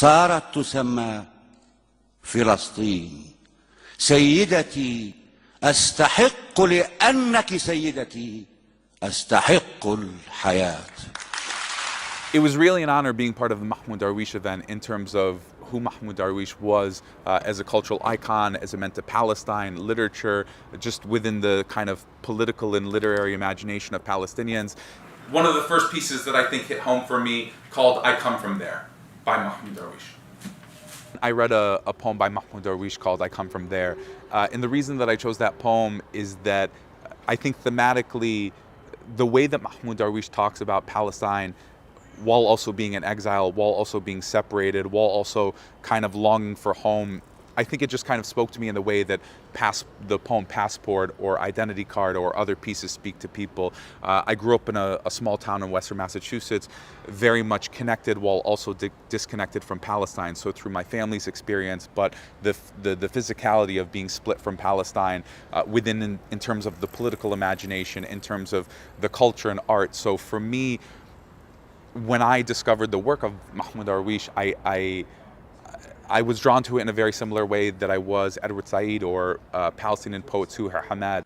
صارت تسمى فلسطين. سيدتي أستحق لأنك سيدتي أستحق الحياة. It was really an honor being part of the Mahmoud Darwish event in terms of who Mahmoud Darwish was as a cultural icon, as it meant to Palestine, literature, just within the kind of political and literary imagination of Palestinians. One of the first pieces that I think hit home for me called I Come From There by Mahmoud Darwish. I read a poem by Mahmoud Darwish called I Come From There. And the reason that I chose that poem is that I think thematically the way that Mahmoud Darwish talks about Palestine while also being in exile, while also being separated, while also kind of longing for home, I think it just kind of spoke to me in the way that the poem Passport or Identity Card or other pieces speak to people. I grew up in a small town in western Massachusetts, very much connected while also disconnected from Palestine. So through my family's experience, but the physicality of being split from Palestine in terms of the political imagination, in terms of the culture and art. So for me, when I discovered the work of Mahmoud Darwish, I was drawn to it in a very similar way that I was Edward Said or Palestinian poet Suhair Hamad.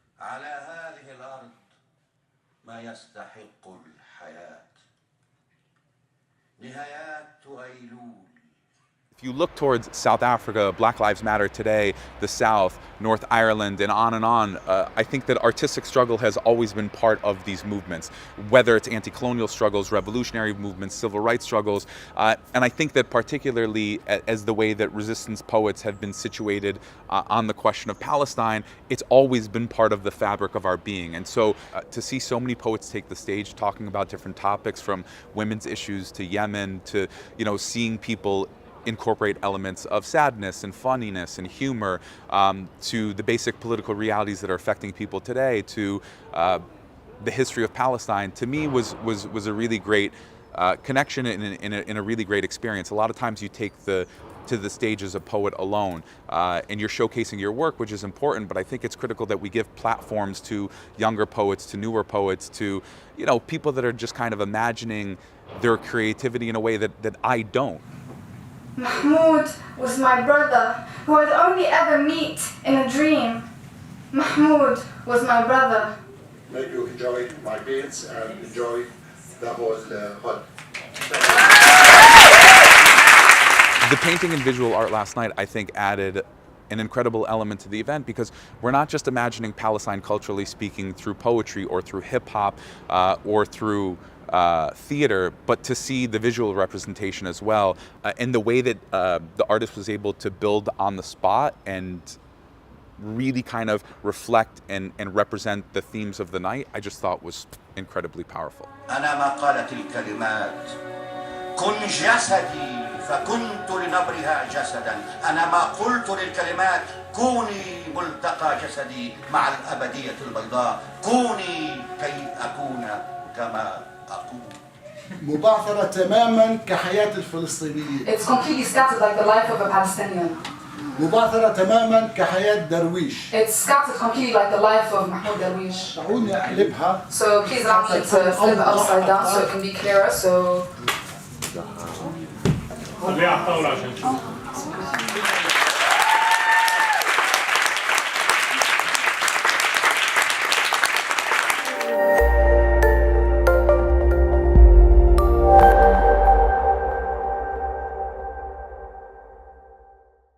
If you look towards South Africa, Black Lives Matter today, the South, North Ireland, and on, I think that artistic struggle has always been part of these movements, whether it's anti-colonial struggles, revolutionary movements, civil rights struggles. And I think that particularly as the way that resistance poets have been situated on the question of Palestine, it's always been part of the fabric of our being. And so to see so many poets take the stage talking about different topics, from women's issues to Yemen to, seeing people incorporate elements of sadness and funniness and humor to the basic political realities that are affecting people today, to the history of Palestine, to me was a really great connection in a really great experience. A lot of times you take to the stage as a poet alone and you're showcasing your work, which is important, but I think it's critical that we give platforms to younger poets, to newer poets, to people that are just kind of imagining their creativity in a way that I don't. Mahmoud was my brother, who I'd only ever meet in a dream. Mahmoud was my brother. Make you enjoy my beats and enjoy the whole hut. The painting and visual art last night, I think, added an incredible element to the event, because we're not just imagining Palestine culturally speaking through poetry or through hip-hop or through theater, but to see the visual representation as well, and the way that the artist was able to build on the spot and really kind of reflect and represent the themes of the night, I just thought was incredibly powerful. أنا ما قالت الكلمات كن جسدي فكنت لنبرها جسدا. أنا ما قلت للكلمات كوني ملتقى جسدي مع الأبدية البيضاء. كوني كي أكون كما أقول. مبعثرة تماما كحياة الفلسطينيين. It's completely scattered like the life of a Palestinian. مبعثرة تماما كحياة درويش. It's scattered completely like the life of Mahmoud Darwish. دعوني أقلبها. So please allow me to flip it upside down so it can be clearer. So.